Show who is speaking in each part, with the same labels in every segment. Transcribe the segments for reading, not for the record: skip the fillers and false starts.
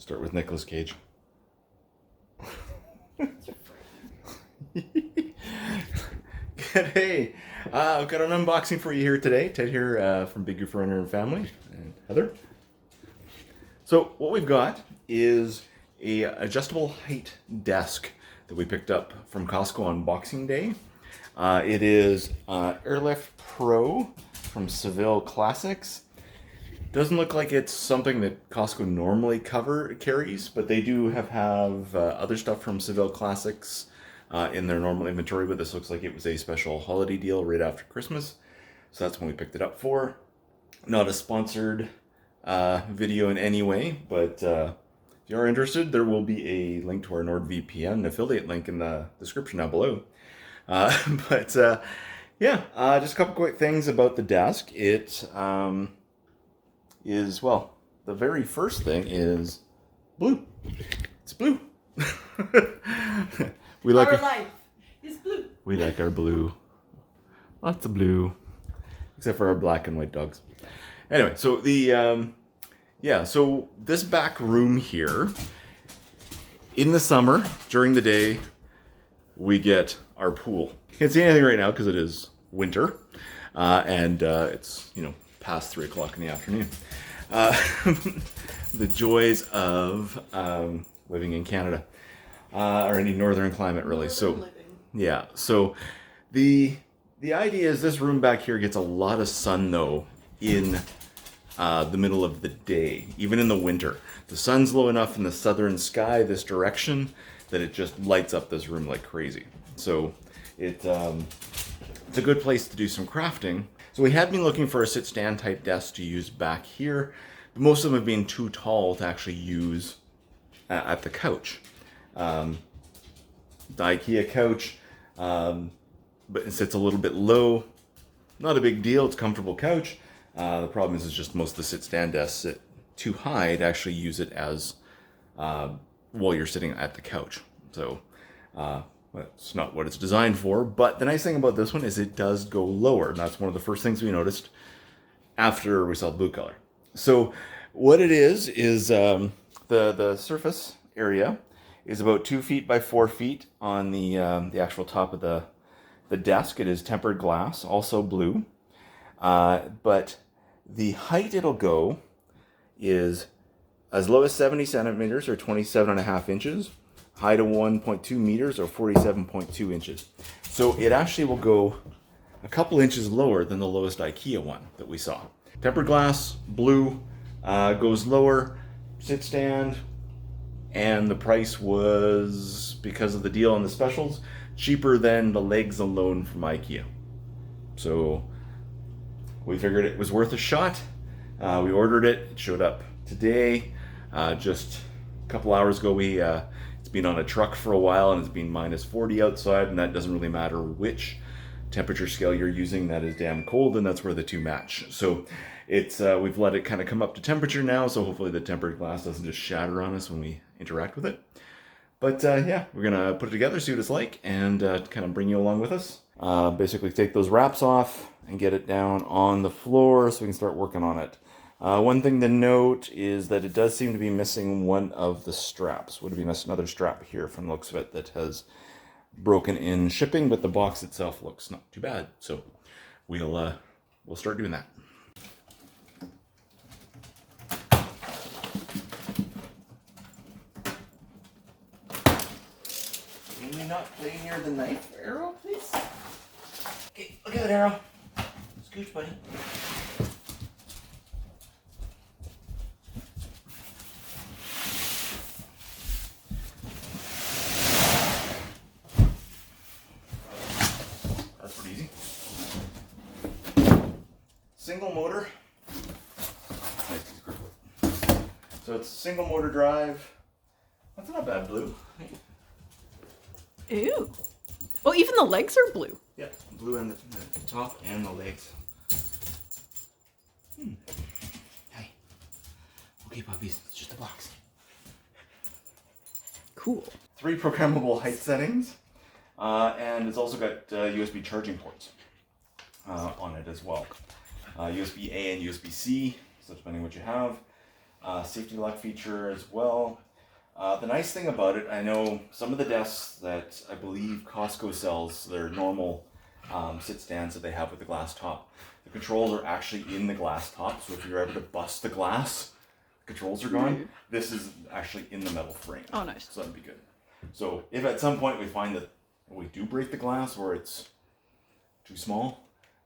Speaker 1: Start with Nicolas Cage. Hey, I've got an unboxing for you here today. Ted here from Big Goof Runner and Family, and Heather. So what we've got is a adjustable height desk that we picked up from Costco on Boxing Day. It is AirLIFT Pro from Seville Classics. Doesn't look like it's something that Costco normally carries, but they do have other stuff from Seville Classics in their normal inventory, but this looks like it was a special holiday deal right after Christmas. So that's when we picked it up for. Not a sponsored video in any way, but if you are interested, there will be a link to our NordVPN affiliate link in the description down below. Just a couple quick things about the desk. It is, well, the very first thing is blue. It's blue. We like
Speaker 2: our life is blue.
Speaker 1: We like our blue. Lots of blue. Except for our black and white dogs. Anyway, so so this back room here, in the summer, during the day, we get our pool. Can't see anything right now because it is winter. And it's, past 3 o'clock in the afternoon. The joys of living in Canada. Or any northern climate, really. So the idea is this room back here gets a lot of sun, though, in the middle of the day, even in the winter. The sun's low enough in the southern sky this direction that it just lights up this room like crazy. So it's a good place to do some crafting. So we had been looking for a sit-stand type desk to use back here, but most of them have been too tall to actually use at the couch. The IKEA couch, but it sits a little bit low. Not a big deal, it's a comfortable couch. The problem is just most of the sit-stand desks sit too high to actually use it as while you're sitting at the couch. So that's not what it's designed for. But the nice thing about this one is it does go lower. And that's one of the first things we noticed after we saw the blue color. So what it is the surface area is about 2 feet by 4 feet on the actual top of the desk. It is tempered glass, also blue. But the height it'll go is as low as 70 centimeters or 27.5 inches, high to 1.2 meters or 47.2 inches. So it actually will go a couple inches lower than the lowest IKEA one that we saw. Tempered glass, blue, goes lower, sit stand, and the price was, because of the deal on the specials, cheaper than the legs alone from IKEA. So we figured it was worth a shot. We ordered it. It showed up today. Just a couple hours ago. It's been on a truck for a while, and it's been minus 40 outside, and that doesn't really matter which temperature scale you're using. That is damn cold, and that's where the two match. So it's we've let it kind of come up to temperature now, so hopefully the tempered glass doesn't just shatter on us when we interact with it. But we're gonna put it together, see what it's like, and kind of bring you along with us. Basically take those wraps off and get it down on the floor so we can start working on it. One thing to note is that it does seem to be missing one of the straps. Would be missing another strap here from the looks of it that has broken in shipping, but the box itself looks not too bad. So we'll start doing that. Can you not play near the knife arrow, please? Okay, look at that arrow. Scooch, buddy. That's pretty easy. Single motor. So it's single motor drive. That's not bad blue.
Speaker 2: Ew. Well, even the legs are blue.
Speaker 1: Yeah, blue on the top and the legs. Hey. Okay, puppies, it's just a box.
Speaker 2: Cool.
Speaker 1: 3 programmable height settings, and it's also got USB charging ports on it as well. USB-A and USB-C, so depending what you have. Safety lock feature as well. The nice thing about it, I know some of the desks that I believe Costco sells, their normal sit stands that they have with the glass top, the controls are actually in the glass top, so if you're ever to bust the glass, the controls are gone. This is actually in the metal frame.
Speaker 2: Oh, nice.
Speaker 1: So that'd be good. So if at some point we find that we do break the glass or it's too small,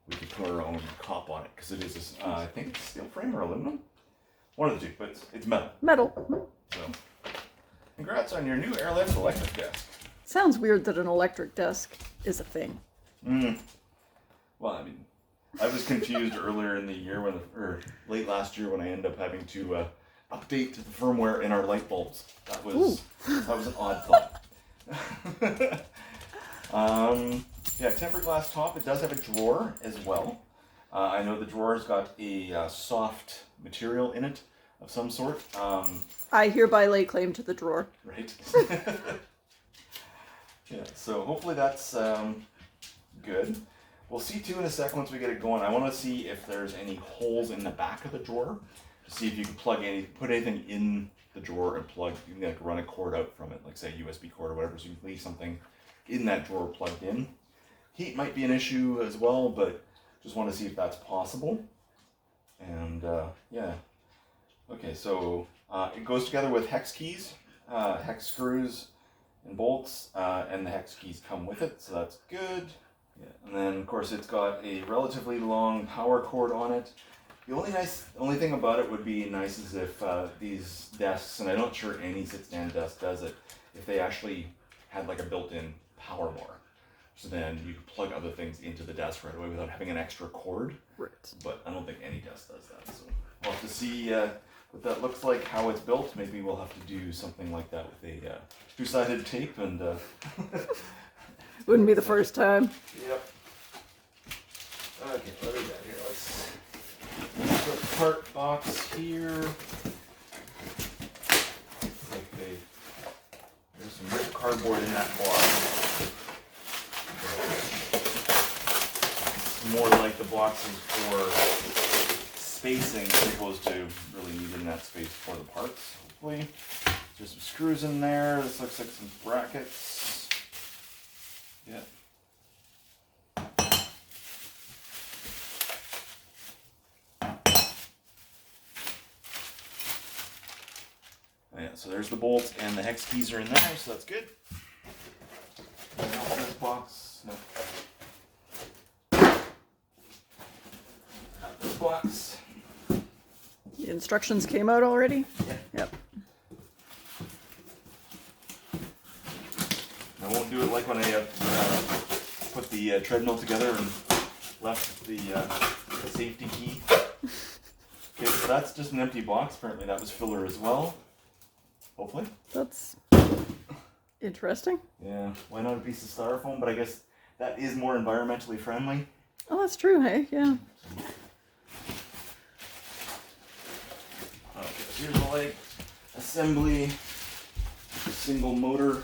Speaker 1: we could put our own cop on it, because it is, I think it's steel frame or aluminum. One of the two, but it's metal.
Speaker 2: Metal.
Speaker 1: So, congrats on your new AirLIFT electric desk.
Speaker 2: Sounds weird that an electric desk is a thing.
Speaker 1: Well, I mean, I was confused earlier in the year, or late last year, when I ended up having to update the firmware in our light bulbs. That was an odd thought. Yeah, tempered glass top. It does have a drawer as well. I know the drawer's got a soft material in it of some sort.
Speaker 2: I hereby lay claim to the drawer.
Speaker 1: Right. Yeah, so hopefully that's good. We'll see too in a sec once we get it going. I want to see if there's any holes in the back of the drawer to see if you can put anything in the drawer and you can like run a cord out from it, like say a USB cord or whatever, so you can leave something in that drawer plugged in. Heat might be an issue as well, but just want to see if that's possible. And yeah. Okay, so it goes together with hex keys, hex screws and bolts, and the hex keys come with it, so that's good. Yeah. And then of course it's got a relatively long power cord on it. The only thing about it would be nice is if these desks, and I'm not sure any sit-stand desk does it, if they actually had like a built-in power bar. So then you could plug other things into the desk right away without having an extra cord.
Speaker 2: Right.
Speaker 1: But I don't think any desk does that. So we'll have to see what that looks like, how it's built. Maybe we'll have to do something like that with a two-sided tape and...
Speaker 2: Wouldn't be the first time.
Speaker 1: Yep. Okay, what do we got here? Let's put the part box here. There's some ripped cardboard in that box. More like the boxes for spacing as opposed to really needing that space for the parts, hopefully. There's some screws in there. This looks like some brackets. Yeah. Yeah, so there's the bolts and the hex keys are in there, so that's good. This box, no. This box.
Speaker 2: The instructions came out already?
Speaker 1: Yeah.
Speaker 2: Yep.
Speaker 1: I won't do it like when I put the treadmill together and left the safety key. Okay, so that's just an empty box. Apparently that was filler as well. Hopefully.
Speaker 2: That's interesting.
Speaker 1: Yeah, why not a piece of styrofoam? But I guess that is more environmentally friendly.
Speaker 2: Oh, that's true, hey? Yeah.
Speaker 1: Okay, here's the leg assembly. Single motor.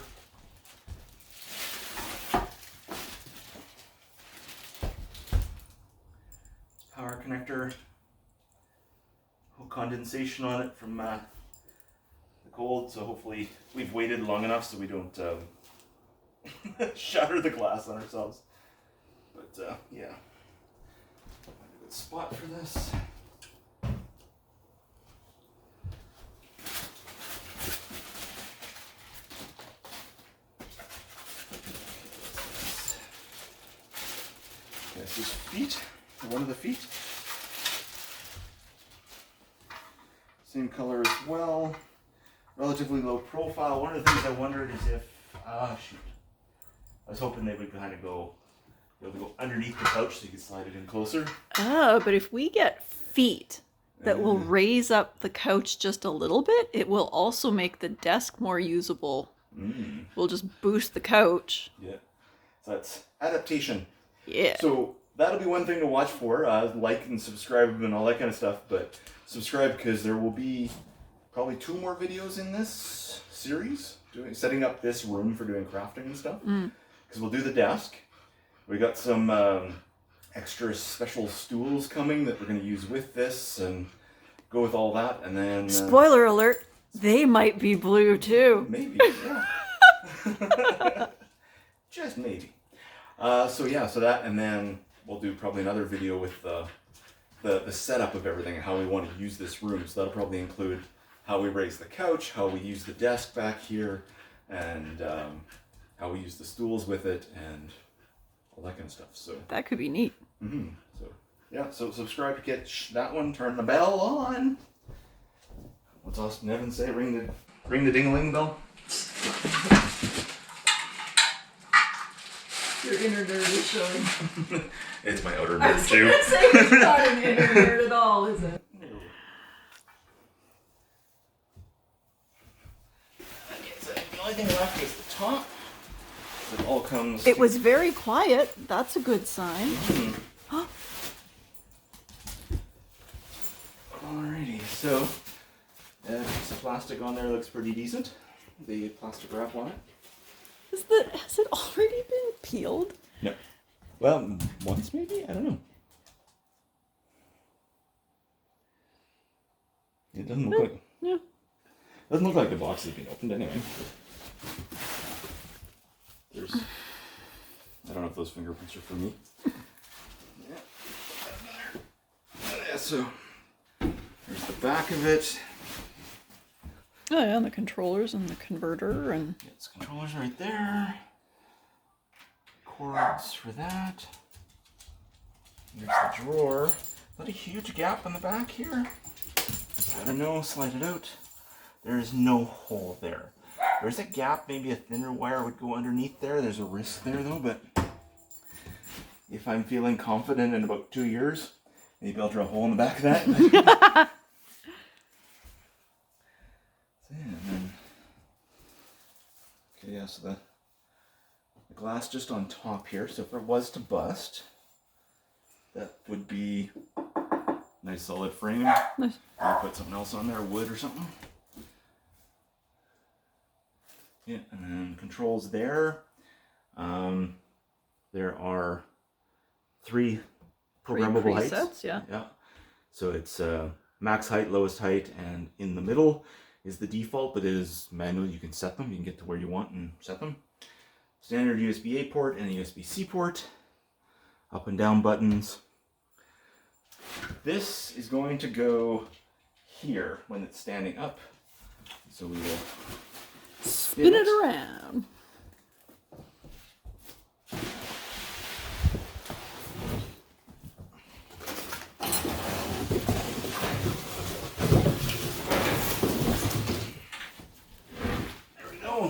Speaker 1: Power connector. Condensation on it from the cold, so hopefully we've waited long enough so we don't shatter the glass on ourselves. But yeah, find a good spot for this. This is feet, one of the feet. Same color as well. Relatively low profile. One of the things I wondered is if, shoot. I was hoping they would kind of be able to go underneath the couch so you could slide it in closer.
Speaker 2: Oh, but if we get feet that will raise up the couch just a little bit, it will also make the desk more usable. We'll just boost the couch.
Speaker 1: Yeah. So that's adaptation.
Speaker 2: Yeah.
Speaker 1: So that'll be one thing to watch for. Like and subscribe and all that kind of stuff. But subscribe because there will be probably 2 more videos in this series setting up this room for doing crafting and stuff. Because we'll do the desk. We got some extra special stools coming that we're going to use with this, and go with all that, and then
Speaker 2: Spoiler alert, they might be blue too.
Speaker 1: maybe, yeah. Just maybe. So that, and then we'll do probably another video with the setup of everything and how we want to use this room. So that'll probably include how we raise the couch, how we use the desk back here, and how we use the stools with it, and all that kind of stuff. So
Speaker 2: That could be neat.
Speaker 1: So yeah, so subscribe to get that one. Turn the bell on. What's Austin Evans say? Ring the ding-a-ling bell.
Speaker 2: Your inner nerd is showing.
Speaker 1: It's my outer nerd too.
Speaker 2: Say it's not an inner nerd at all, is it?
Speaker 1: The only thing left is the top. It all comes.
Speaker 2: It was very quiet. That's a good sign.
Speaker 1: Alrighty, so piece of plastic on there looks pretty decent. The plastic wrap on it.
Speaker 2: Has it already been peeled?
Speaker 1: No. Well, once maybe? I don't know. It doesn't look like.
Speaker 2: Yeah.
Speaker 1: Doesn't look like the box has been opened anyway. There's. I don't know if those fingerprints are for me. Yeah, so there's the back of it.
Speaker 2: Oh yeah, and the controllers and the converter and...
Speaker 1: It's controllers right there. Cords for that. Here's the drawer. Not a huge gap in the back here. I don't know, slide it out. There's no hole there. There's a gap, maybe a thinner wire would go underneath there. There's a risk there though, but if I'm feeling confident in about 2 years, maybe I'll drill a hole in the back of that. Okay, yeah, so the glass just on top here. So if it was to bust, that would be a nice solid frame.
Speaker 2: Nice.
Speaker 1: I'll put something else on there, wood or something. Yeah, and then controls there. There are 3 programmable heights.
Speaker 2: Presets, yeah.
Speaker 1: Yeah. So it's max height, lowest height, and in the middle is the default, but it is manual. You can set them. You can get to where you want and set them. Standard USB-A port and a USB-C port. Up and down buttons. This is going to go here when it's standing up. So we will
Speaker 2: Spin it around.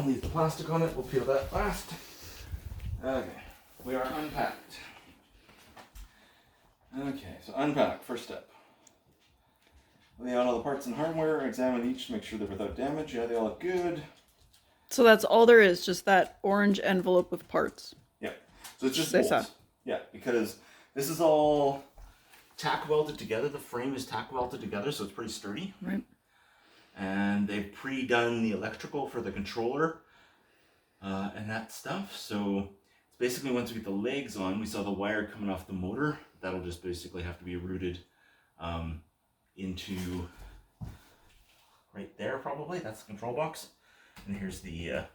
Speaker 1: Leave the plastic on it, we'll peel that last. Okay, we are unpacked. Okay, so unpack, first step. Lay out all the parts and hardware, examine each to make sure they're without damage. Yeah, they all look good.
Speaker 2: So that's all there is, just that orange envelope with parts.
Speaker 1: Yeah, so it's just
Speaker 2: Say
Speaker 1: bolts.
Speaker 2: so.
Speaker 1: Yeah, because this is all tack welded together. The frame is tack welded together, so it's pretty sturdy.
Speaker 2: Right.
Speaker 1: And they've pre-done the electrical for the controller and that stuff. So it's basically once we get the legs on, we saw the wire coming off the motor. That'll just basically have to be routed into right there probably. That's the control box. And here's the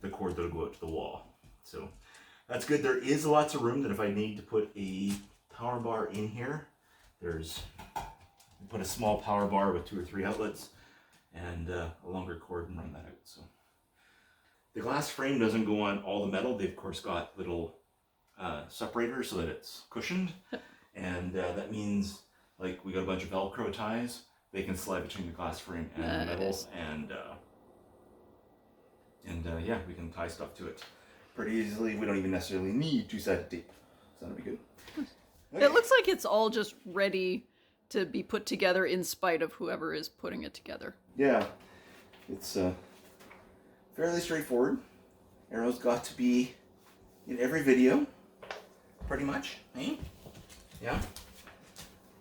Speaker 1: cord that'll go out to the wall. So that's good. There is lots of room that if I need to put a power bar in here, there's put a small power bar with 2 or 3 outlets and a longer cord and run that out. So the glass frame doesn't go on all the metal. They've of course got little separators so that it's cushioned, and that means like we got a bunch of Velcro ties. They can slide between the glass frame and the metal, and yeah, we can tie stuff to it pretty easily. We don't even necessarily need 2-sided tape, so that'll be good. Okay.
Speaker 2: It looks like it's all just ready to be put together in spite of whoever is putting it together.
Speaker 1: Yeah, it's fairly straightforward. Arrow's got to be in every video, pretty much, eh? Yeah?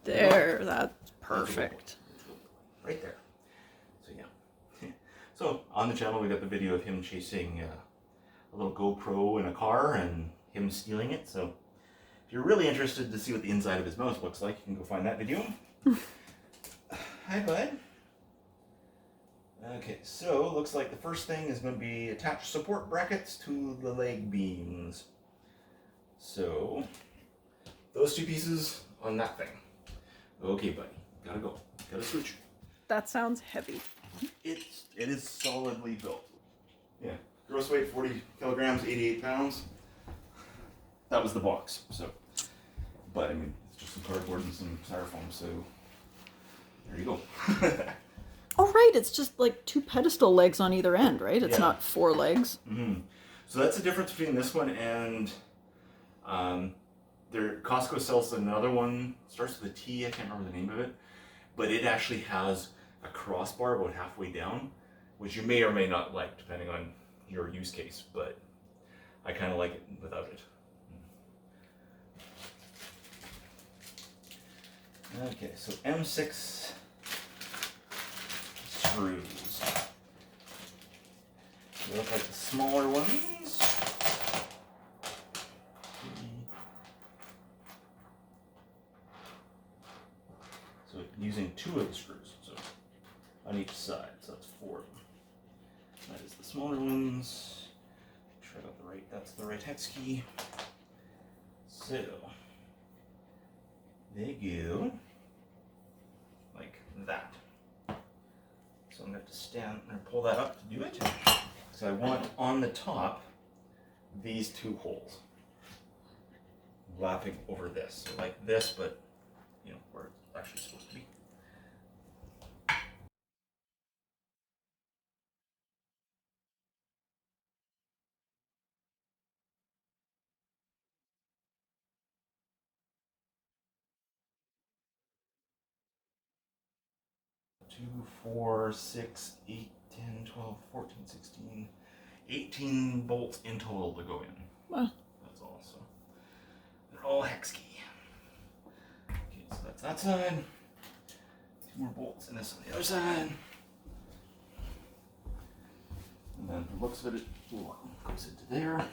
Speaker 2: There, that's perfect.
Speaker 1: Right there. So yeah. So on the channel we got the video of him chasing a little GoPro in a car and him stealing it. So if you're really interested to see what the inside of his mouth looks like, you can go find that video. Hi, bud. Okay, so looks like the first thing is going to be attach support brackets to the leg beams. So those two pieces on that thing. Okay, buddy, gotta go. Gotta switch.
Speaker 2: That sounds heavy.
Speaker 1: It is solidly built. Yeah, gross weight 40 kilograms, 88 pounds. That was the box. So, but I mean, it's just some cardboard and some styrofoam. So there you go.
Speaker 2: Oh, right. It's just like 2 pedestal legs on either end, right? It's
Speaker 1: Yeah.
Speaker 2: not 4 legs.
Speaker 1: Mm-hmm. So that's the difference between this one and Costco sells another one. Starts with a T. I can't remember the name of it, but it actually has a crossbar about halfway down, which you may or may not like depending on your use case. But I kind of like it without it. Okay, so M6 screws. They look like the smaller ones. So using 2 of the screws, so on each side, so that's 4 of them. That is the smaller ones. Make sure I got the right, that's the right hex key. So they go like that. So I'm going to have to stand and pull that up to do it. So I want on the top these 2 holes lapping over this. So like this, but you know, where it's actually supposed to be. Two, 4, 6, 8, 10, 12, 14, 16, 18 bolts in total to go in.
Speaker 2: Wow.
Speaker 1: That's all. So they're all hex key. Okay, so that's that side. 2 more bolts and this on the other side. And then the looks of it, goes into there.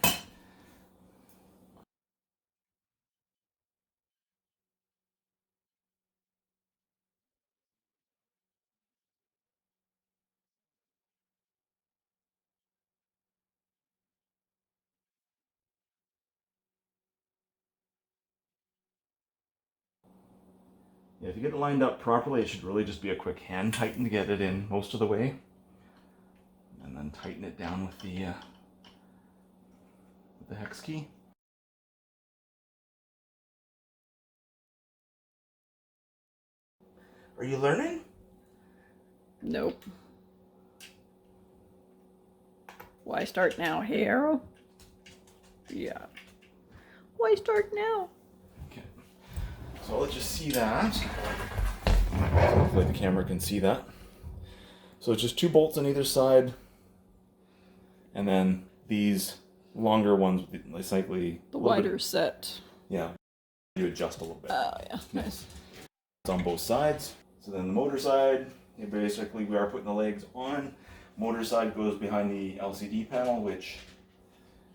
Speaker 1: Yeah, if you get it lined up properly, it should really just be a quick hand tighten to get it in most of the way. And then tighten it down with the hex key. Are you learning?
Speaker 2: Nope. Why start now? Hey, Arrow? Yeah. Why start now?
Speaker 1: Okay. So I'll let you see that. Hopefully the camera can see that. So it's just 2 bolts on either side. And then these longer ones, slightly...
Speaker 2: The wider set.
Speaker 1: Yeah. You adjust a little bit.
Speaker 2: Oh, yeah. Nice.
Speaker 1: It's on both sides. So then the motor side, basically we are putting the legs on. Motor side goes behind the LCD panel, which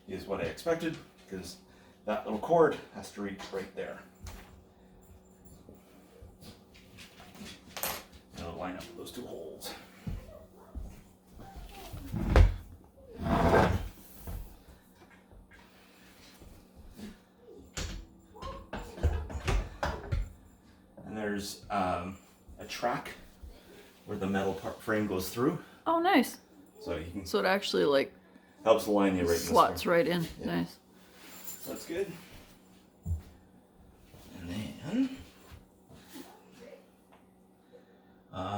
Speaker 1: is what I expected, because that little cord has to reach right there. And it'll line up those 2 holes. And there's a track where the metal frame goes through.
Speaker 2: Oh, nice.
Speaker 1: So you can
Speaker 2: So it actually, like,
Speaker 1: helps align you right
Speaker 2: slots right in.
Speaker 1: Yeah.
Speaker 2: Nice.
Speaker 1: So that's good. And then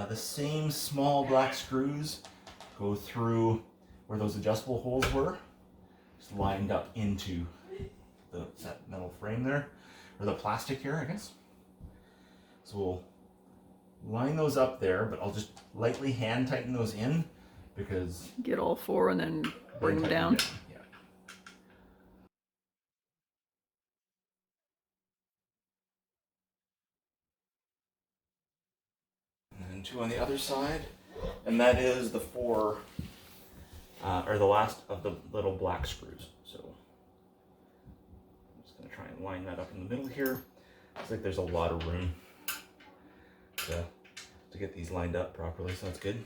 Speaker 1: the same small black screws go through where those adjustable holes were, just lined up into that metal frame there, or the plastic here, I guess. So we'll line those up there, but I'll just lightly hand tighten those in because
Speaker 2: Get all 4 and then bring them down.
Speaker 1: Yeah. And then 2 on the other side, and that is the 4, or the last of the little black screws. So I'm just going to try and line that up in the middle here. Looks like there's a lot of room to to get these lined up properly, so that's good.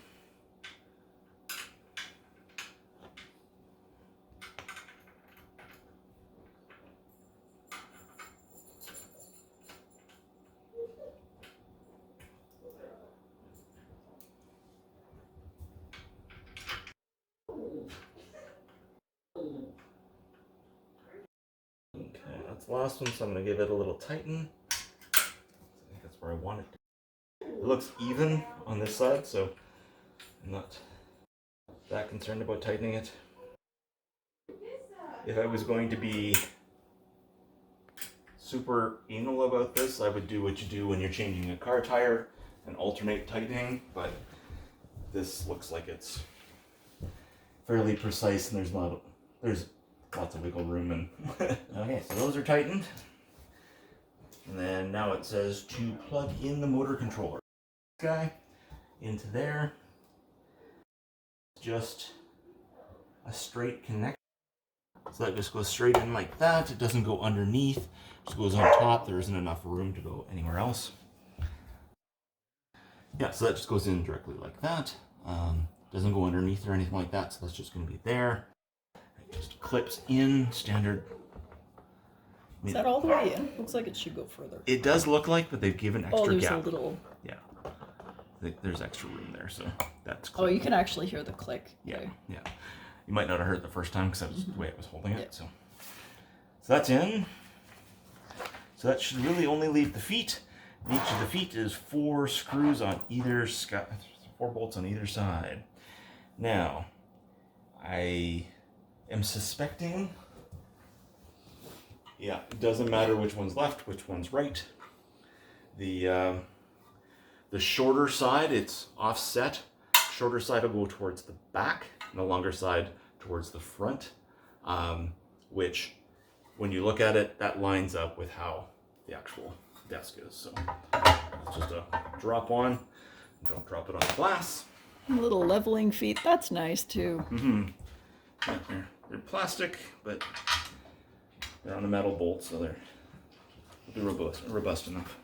Speaker 1: Okay, that's the last one, so I'm going to give it a little tighten. I think that's where I want it. It looks even on this side, so I'm not that concerned about tightening it. If I was going to be super anal about this, I would do what you do when you're changing a car tire and alternate tightening, but this looks like it's fairly precise and there's lots of wiggle room. And okay, so those are tightened. And then now it says to plug in the motor controller. This guy into there. Just a straight connection. So that just goes straight in like that. It doesn't go underneath. It just goes on top. There isn't enough room to go anywhere else. Yeah, so that just goes in directly like that. Doesn't go underneath or anything like that. So that's just going to be there. It just clips in standard.
Speaker 2: Is that all the way in? Looks like it should go further.
Speaker 1: It does look like, but they've given extra
Speaker 2: there's
Speaker 1: gap.
Speaker 2: a little.
Speaker 1: Yeah. There's extra room there, so that's
Speaker 2: clipped. Oh, you can actually hear the click.
Speaker 1: Yeah,
Speaker 2: okay.
Speaker 1: Yeah. You might not have heard it the first time because that was the way I was holding it. So that's in. So that should really only leave the feet. And each of the feet is 4 screws on either 4 bolts on either side. Now, I am suspecting, yeah, it doesn't matter which one's left, which one's right. The shorter side, it's offset. Shorter side will go towards the back, and the longer side towards the front, which, when you look at it, that lines up with how the actual desk is. So it's just a drop on. Don't drop it on the glass.
Speaker 2: Little leveling feet, that's nice too.
Speaker 1: Mm-hmm. Yeah, they're plastic, but they're on a metal bolt, so they'll be robust enough.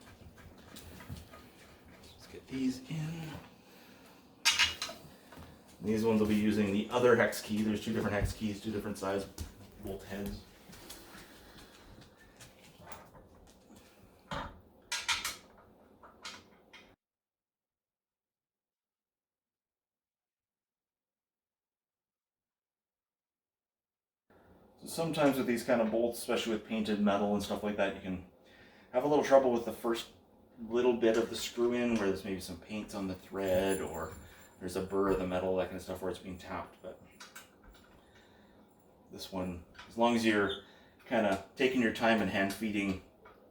Speaker 1: Let's get these in. These ones will be using the other hex key. There's 2 different hex keys, 2 different size bolt heads. So sometimes with these kind of bolts, especially with painted metal and stuff like that, you can have a little trouble with the first little bit of the screw in where there's maybe some paint on the thread, or there's a burr of the metal, that kind of stuff where it's being tapped. But this one, as long as you're kind of taking your time and hand feeding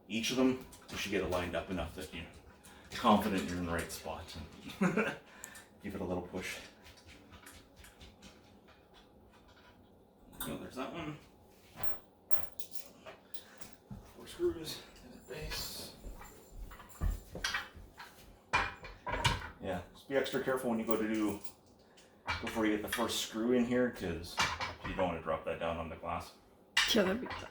Speaker 1: each of them, you should get it lined up enough that you're confident you're in the right spot. And give it a little push. So there's that one. 4 screws at the base. Yeah, just be extra careful when you go to do, before you get the first screw in here, because you don't want to drop that down on the glass.
Speaker 2: Yeah, that'd be fun.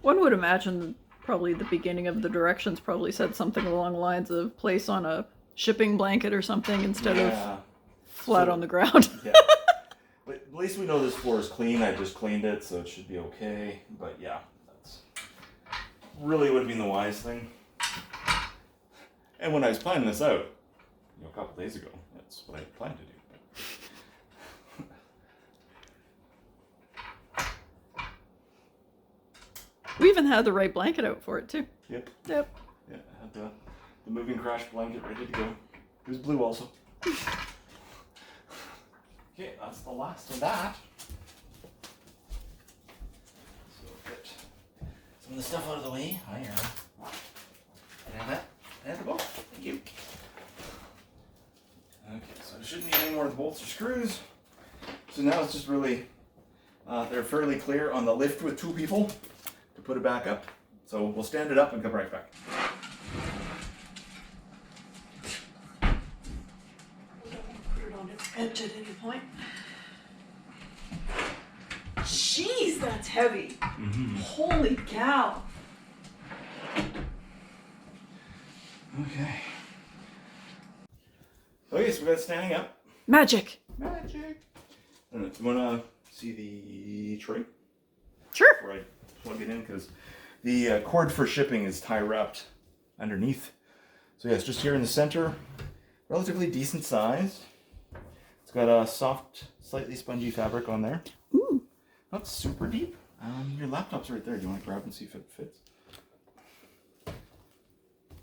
Speaker 2: One would imagine probably the beginning of the directions probably said something along the lines of place on a shipping blanket or something instead of flat on the ground.
Speaker 1: Yeah. But at least we know this floor is clean. I just cleaned it, so it should be okay. But yeah, that's really would have been the wise thing. And when I was planning this out, a couple days ago, that's what I planned to do.
Speaker 2: We even had the right blanket out for it too.
Speaker 1: Yep.
Speaker 2: Yep.
Speaker 1: Yeah, I had the moving crash blanket ready to go. It was blue also. Okay, that's the last of that. So get some of the stuff out of the way. Hi, Aaron. And that. And the bolt. Thank you. Okay, so I shouldn't need any more bolts or screws. So now it's just really, they're fairly clear on the lift with 2 people to put it back up. So we'll stand it up and come right back.
Speaker 2: Put it on its edge at any point. Jeez, that's heavy. Holy cow.
Speaker 1: Okay. Okay, so we got it standing up.
Speaker 2: Magic.
Speaker 1: Magic. I don't know, do you want to see the tray?
Speaker 2: Sure.
Speaker 1: Before I plug it in, because the cord for shipping is tie wrapped underneath. So yeah, it's just here in the center. Relatively decent size. It's got a soft, slightly spongy fabric on there.
Speaker 2: Ooh.
Speaker 1: Not super deep. Your laptop's right there. Do you want to grab and see if it fits?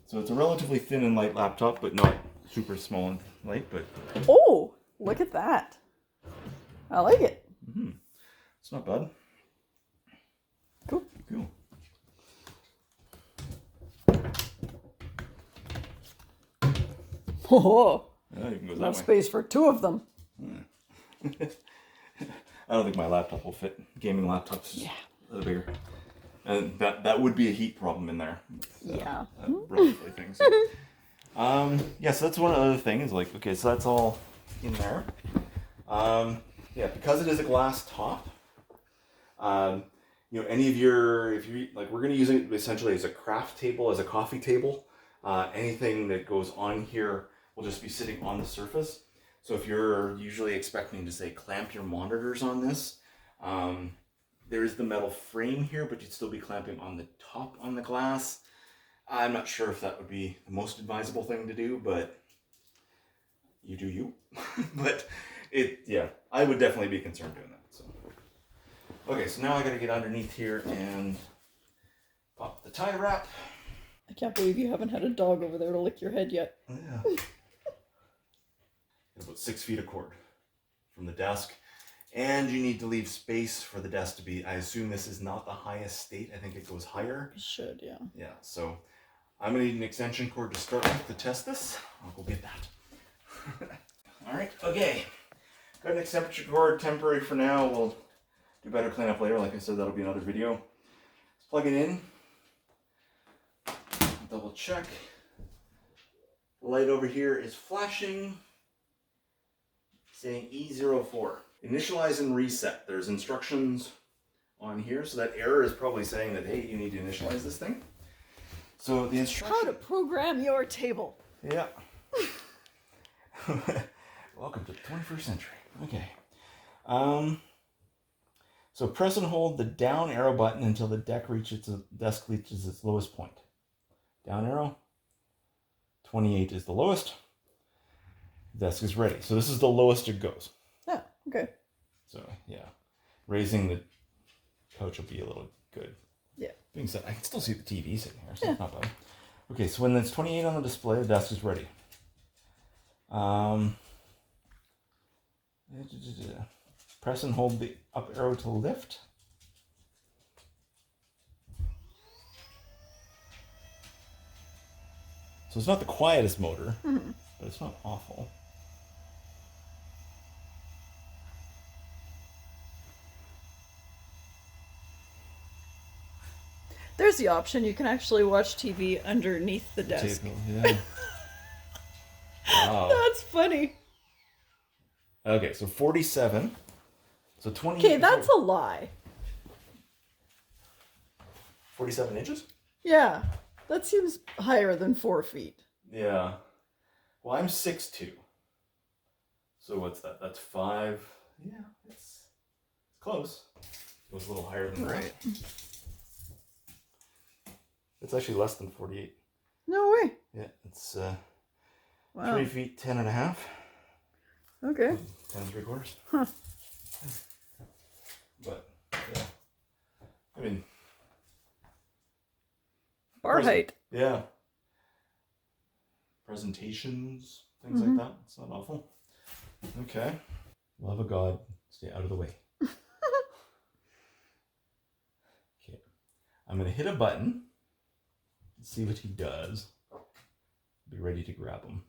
Speaker 1: So it's a relatively thin and light laptop, but not super small and light. But
Speaker 2: Oh, look at that. I like it.
Speaker 1: it's not bad.
Speaker 2: Cool.
Speaker 1: Cool.
Speaker 2: Oh,
Speaker 1: Yeah, you can go that
Speaker 2: enough
Speaker 1: way.
Speaker 2: space for two of them.
Speaker 1: I don't think my laptop will fit. Gaming laptops
Speaker 2: Yeah.
Speaker 1: a little bigger. And that would be a heat problem in there.
Speaker 2: Yeah.
Speaker 1: Relatively thing. So. Yeah, so that's one other thing is like, okay, so that's all in there. Yeah, because it is a glass top, you know, any of your, if you, like, we're going to use it essentially as a craft table, as a coffee table. Anything that goes on here will just be sitting on the surface. So if you're usually expecting to, say, clamp your monitors on this, there is the metal frame here, but you'd still be clamping on the top on the glass. I'm not sure if that would be the most advisable thing to do, but you do you. But yeah, I would definitely be concerned doing that. So, okay, so now I gotta get underneath here and pop the tie wrap.
Speaker 2: I can't believe you haven't had a dog over there to lick your head yet.
Speaker 1: Yeah. About 6 feet of cord from the desk. And you need to leave space for the desk to be, I assume this is not the highest state. I think it goes higher.
Speaker 2: It should, yeah.
Speaker 1: Yeah, so I'm gonna need an extension cord to start with to test this. I'll go get that. All right, okay. Got an extension cord, temporary for now. We'll do better cleanup later. Like I said, that'll be another video. Let's plug it in. Double check. The light over here is flashing, saying E04. Initialize and reset. There's instructions on here, so that error is probably saying that, hey, you need to initialize this thing. So the instruction.
Speaker 2: How to program your table.
Speaker 1: Yeah. Welcome to the 21st century. Okay. So press and hold the down arrow button until the desk reaches its lowest point. Down arrow. 28 is the lowest. Desk is ready. So this is the lowest it goes.
Speaker 2: Yeah, okay.
Speaker 1: So yeah, raising the couch will be a little good.
Speaker 2: Yeah.
Speaker 1: Being said, I can still see the TV sitting here, so it's not bad. Okay, so when it's 28 on the display, the desk is ready. Press and hold the up arrow to lift. So it's not the quietest motor, but it's not awful.
Speaker 2: There's the option. You can actually watch TV underneath the desk.
Speaker 1: Table, yeah. Wow.
Speaker 2: That's funny.
Speaker 1: Okay, so 47. So 20.
Speaker 2: Okay, that's a lie.
Speaker 1: 47 inches?
Speaker 2: Yeah, that seems higher than 4 feet.
Speaker 1: Yeah. Well, I'm 6'2". So what's that? That's 5. Yeah, it's close. It was a little higher than that. It's actually less than 48.
Speaker 2: No way.
Speaker 1: Yeah, it's
Speaker 2: Wow.
Speaker 1: 3 feet 10 and a half.
Speaker 2: Okay.
Speaker 1: 10 and 3/4.
Speaker 2: Huh.
Speaker 1: But yeah, I mean,
Speaker 2: Bar height.
Speaker 1: Yeah. Presentations, things like that. It's not awful. Okay. Love of God, stay out of the way. Okay. I'm gonna hit a button. See what he does. Be ready to grab him.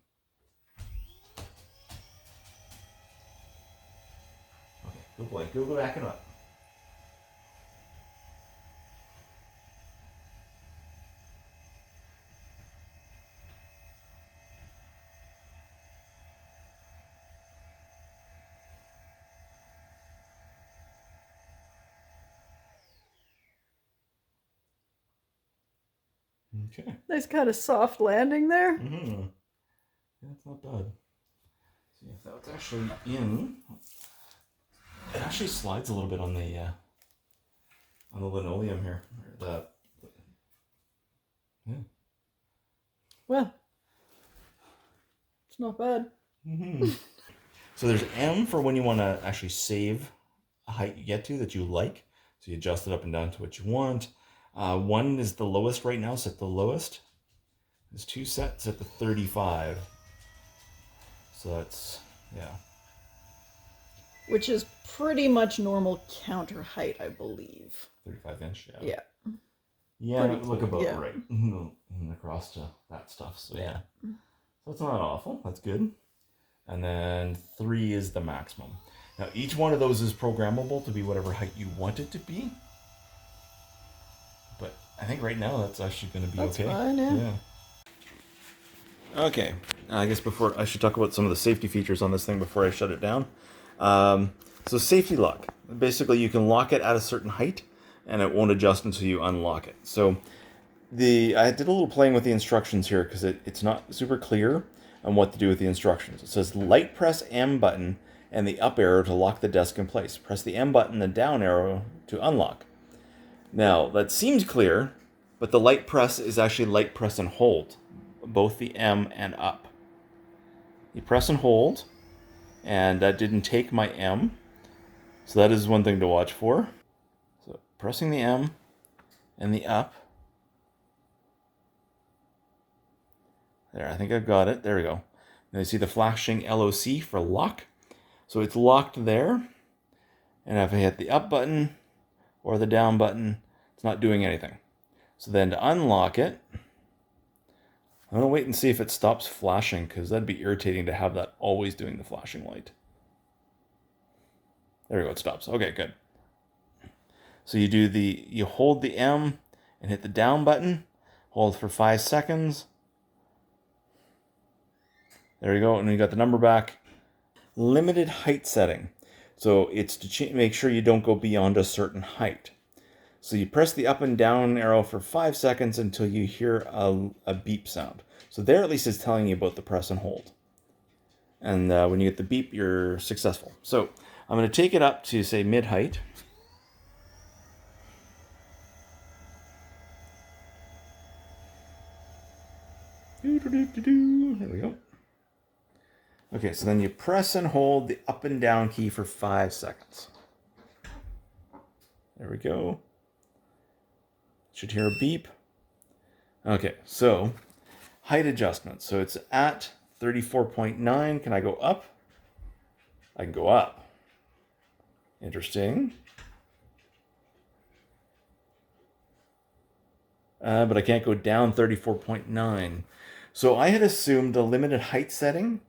Speaker 1: Okay, good boy. Go back and up. Okay.
Speaker 2: Nice kind of soft landing there.
Speaker 1: Mm-hmm. Yeah, it's not bad. See if that's actually in. It actually slides a little bit on the linoleum here. Yeah.
Speaker 2: Well, it's not bad.
Speaker 1: Mm-hmm. So there's M for when you want to actually save a height you get to that you like. So you adjust it up and down to what you want. 1 is the lowest right now, set the lowest. There's 2 sets at the 35. So that's, yeah.
Speaker 2: Which is pretty much normal counter height, I believe.
Speaker 1: 35 inch, yeah.
Speaker 2: Yeah.
Speaker 1: Yeah, that would look about
Speaker 2: yeah.
Speaker 1: right. Across to that stuff, so yeah. So it's not awful, that's good. And then 3 is the maximum. Now each one of those is programmable to be whatever height you want it to be. But I think right now that's actually going to be
Speaker 2: That's
Speaker 1: okay.
Speaker 2: fine, yeah.
Speaker 1: Okay, I guess before I should talk about some of the safety features on this thing before I shut it down. So safety lock. Basically, you can lock it at a certain height, and it won't adjust until you unlock it. So I did a little playing with the instructions here because it's not super clear on what to do with the instructions. It says light press M button and the up arrow to lock the desk in place. Press the M button and the down arrow to unlock. Now, that seems clear, but the light press is actually light press and hold, both the M and up. You press and hold, and that didn't take my M, so that is one thing to watch for. So pressing the M and the up. There, I think I've got it. There we go. Now you see the flashing LOC for lock. So it's locked there, and if I hit the up button or the down button, it's not doing anything. So then to unlock it, I'm going to wait and see if it stops flashing, because that'd be irritating to have that always doing the flashing light. There we go, it stops. Okay, good. So you hold the M and hit the down button, hold for 5 seconds. There you go, and you got the number back. Limited height setting. So it's to make sure you don't go beyond a certain height. So you press the up and down arrow for 5 seconds until you hear a beep sound. So there at least is telling you about the press and hold. And when you get the beep, you're successful. So I'm going to take it up to, say, mid-height. There we go. Okay, so then you press and hold the up and down key for 5 seconds. There we go. Should hear a beep. Okay, so height adjustment. So it's at 34.9. Can I go up? I can go up. Interesting. But I can't go down 34.9. So I had assumed the limited height setting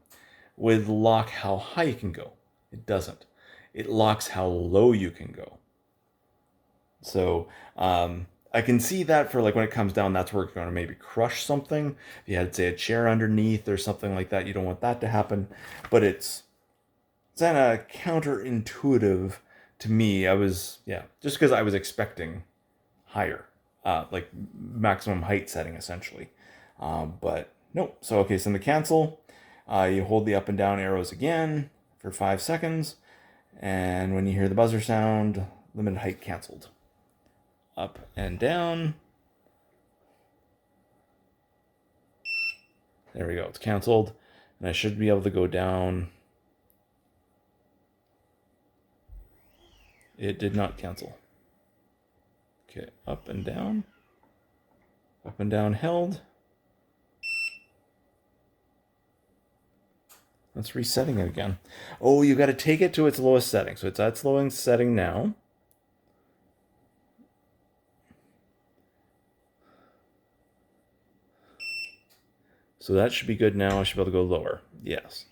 Speaker 1: would lock how high you can go. It doesn't. It locks how low you can go. So I can see that for like when it comes down, that's where it's going to maybe crush something. If you had, say, a chair underneath or something like that, you don't want that to happen. But it's kind of counterintuitive to me. Just because I was expecting higher, like maximum height setting essentially. But no. So okay, so in the cancel, you hold the up and down arrows again for 5 seconds. And when you hear the buzzer sound, limited height canceled. Up and down. There we go. It's canceled. And I should be able to go down. It did not cancel. Okay, up and down. Up and down held. That's resetting it again. Oh, you got to take it to its lowest setting. So it's at its lowest setting now. So that should be good now. I should be able to go lower. Yes.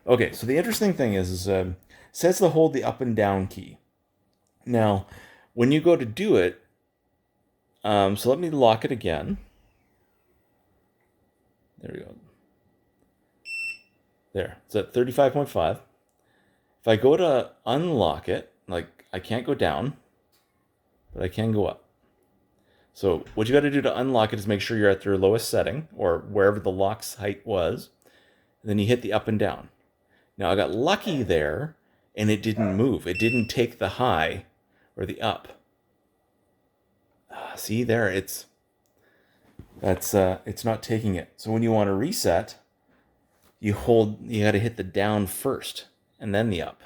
Speaker 1: Okay, so the interesting thing is says to hold the up and down key. Now, when you go to do it, so let me lock it again. There we go. There, it's at 35.5. If I go to unlock it, like I can't go down, but I can go up. So what you got to do to unlock it is make sure you're at your lowest setting or wherever the lock's height was. And then you hit the up and down. Now I got lucky there and it didn't move. It didn't take the high or the up. See there, it's not taking it. So when you want to reset, you got to hit the down first and then the up.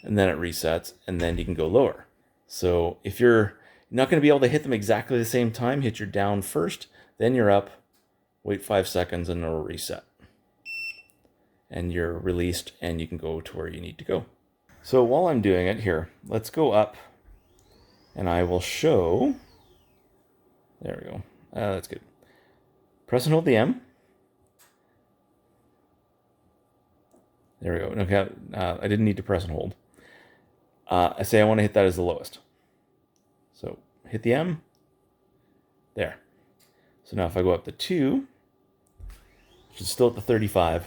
Speaker 1: And then it resets and then you can go lower. So if you're not going to be able to hit them exactly the same time, hit your down first, then you're up, wait 5 seconds and it'll reset. And you're released and you can go to where you need to go. So while I'm doing it here, let's go up and I will show. There we go. That's good. Press and hold the M. There we go. Okay, I didn't need to press and hold. I say I want to hit that as the lowest. So hit the M. There. So now if I go up to 2, which is still at the 35.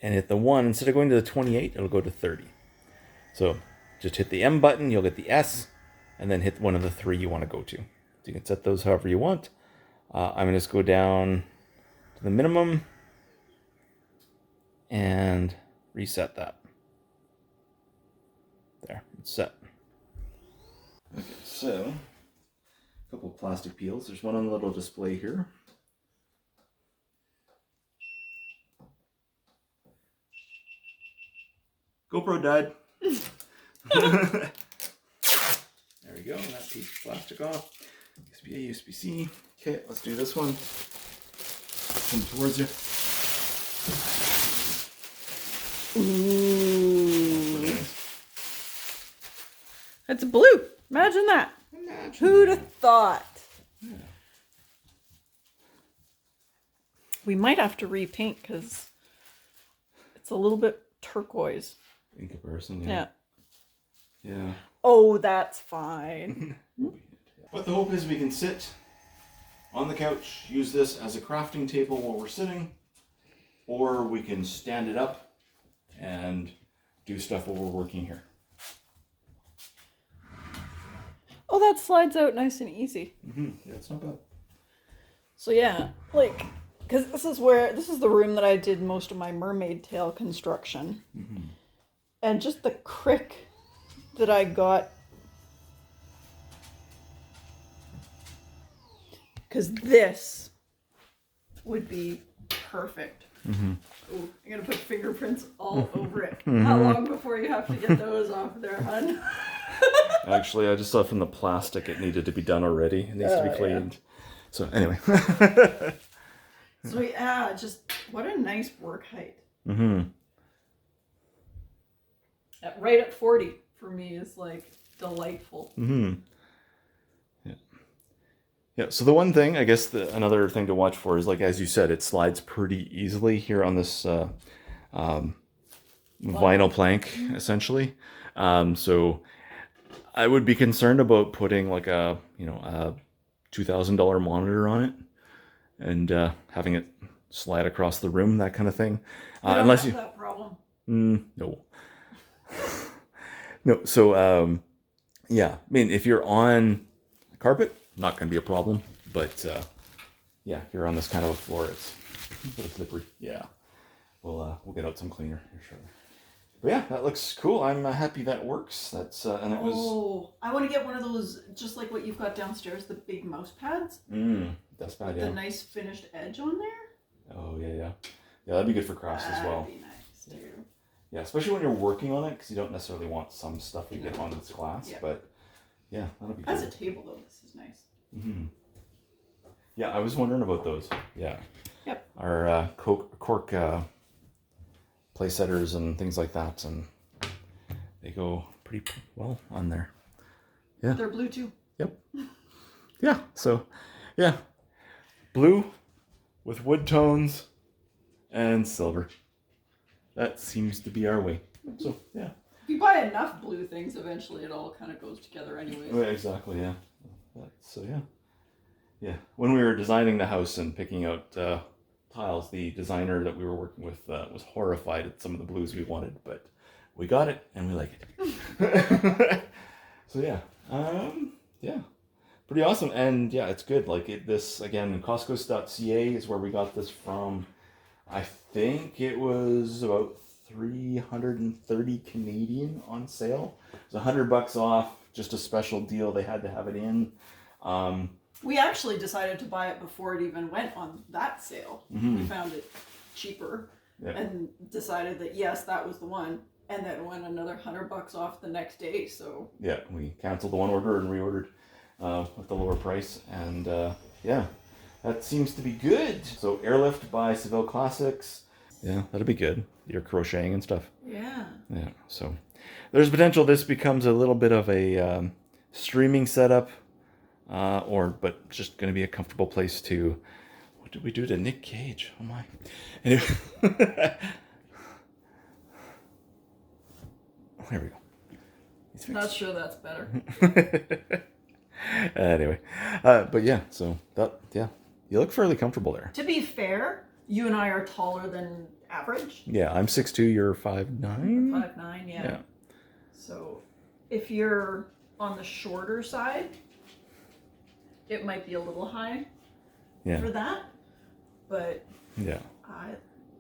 Speaker 1: And hit the 1, instead of going to the 28, it'll go to 30. So just hit the M button, you'll get the S, and then hit one of the 3 you want to go to. So you can set those however you want. I'm going to just go down to the minimum and reset that. There, it's set. Okay, so a couple of plastic peels. There's one on the little display here. GoPro died. There we go. That piece of plastic off. USB-A, USB-C. Okay, let's do this one. Come towards you.
Speaker 2: Ooh. It's blue. Imagine that. Who'd have thought?
Speaker 1: Yeah.
Speaker 2: We might have to repaint because it's a little bit turquoise.
Speaker 1: In comparison, yeah. Yeah.
Speaker 2: Oh, that's fine.
Speaker 1: But the hope is we can sit on the couch, use this as a crafting table while we're sitting, or we can stand it up and do stuff while we're working here.
Speaker 2: Oh, that slides out nice and easy.
Speaker 1: Yeah, it's not bad.
Speaker 2: So yeah, like, because this is the room that I did most of my mermaid tail construction. And just the crick that I got. Because this would be perfect. Ooh, I'm going to put fingerprints all over it. How long before you have to get those off there, hun?
Speaker 1: Actually, I just saw from the plastic it needed to be done already. It needs to be cleaned. Yeah. So anyway.
Speaker 2: So yeah, just what a nice work height. Right at 40 for me is like delightful.
Speaker 1: Yeah, so the one thing, I guess another thing to watch for is, like, as you said, it slides pretty easily here on this vinyl plank, essentially. So I would be concerned about putting like a $2,000 monitor on it and having it slide across the room, that kind of thing.
Speaker 2: Unless you have that problem.
Speaker 1: No. No, so yeah, I mean, if you're on carpet, not going to be a problem, but yeah, if you're on this kind of a floor, it's a bit slippery. Yeah, we'll get out some cleaner here shortly. But yeah, that looks cool. I'm happy that works. That's and it was.
Speaker 2: Oh, I want to get one of those, just like what you've got downstairs, the big mouse pads.
Speaker 1: That's bad.
Speaker 2: The nice finished edge on there.
Speaker 1: Oh yeah. That'd be good for crafts as well.
Speaker 2: That'd be nice too.
Speaker 1: Yeah, especially when you're working on it, because you don't necessarily want some stuff to get on this glass. Yeah. But yeah, that'll be good.
Speaker 2: As a table though, this is nice.
Speaker 1: Yeah, I was wondering about those. Yeah.
Speaker 2: Yep.
Speaker 1: Our cork play setters and things like that, and they go pretty well on there. Yeah.
Speaker 2: They're blue too.
Speaker 1: Yep. Yeah. So, yeah, blue with wood tones and silver. That seems to be our way. So yeah.
Speaker 2: If you buy enough blue things, eventually it all kind of goes together anyway.
Speaker 1: Yeah, exactly. Yeah. So yeah. Yeah. When we were designing the house and picking out tiles, the designer that we were working with was horrified at some of the blues we wanted, but we got it and we like it. So yeah, pretty awesome. And yeah, it's good. Like this again, Costco.ca is where we got this from. I think it was about 330 Canadian on sale. It was $100 off, just a special deal. They had to have it in.
Speaker 2: We actually decided to buy it before it even went on that sale.
Speaker 1: Mm-hmm.
Speaker 2: We found it cheaper,
Speaker 1: Yep.
Speaker 2: and decided that yes, that was the one. And then went another $100 off the next day. So
Speaker 1: Yeah, we canceled the one order and reordered with the lower price, and yeah, that seems to be good. So AirLIFT by Seville Classics. Yeah, that'll be good. You're crocheting and stuff.
Speaker 2: yeah.
Speaker 1: Yeah, so there's potential this becomes a little bit of a streaming setup, but just going to be a comfortable place to. What did we do to Nick Cage? Oh my. Anyway. There we go. He's
Speaker 2: Not sure that's better.
Speaker 1: Anyway, but yeah, so yeah, you look fairly comfortable there.
Speaker 2: To be fair, you and I are taller than average.
Speaker 1: Yeah, I'm 6'2", you're 5'9".
Speaker 2: 5'9", yeah.
Speaker 1: Yeah.
Speaker 2: So if you're on the shorter side, it might be a little high
Speaker 1: Yeah.
Speaker 2: for that. But
Speaker 1: Yeah.
Speaker 2: I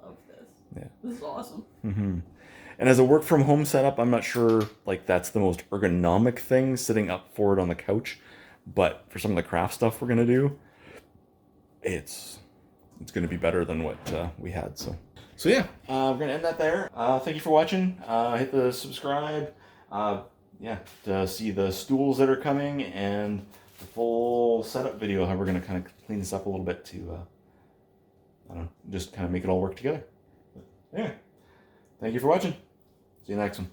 Speaker 2: love this.
Speaker 1: Yeah.
Speaker 2: This is awesome.
Speaker 1: Mm-hmm. And as a work from home setup, I'm not sure like that's the most ergonomic thing sitting up forward on the couch, but for some of the craft stuff we're gonna do, it's gonna be better than what we had. So yeah, we're gonna end that there. Thank you for watching. Hit the subscribe. Yeah, to see the stools that are coming and the full setup video. How we're gonna kind of clean this up a little bit to, I don't know, just kind of make it all work together. But anyway. Thank you for watching. See you next one.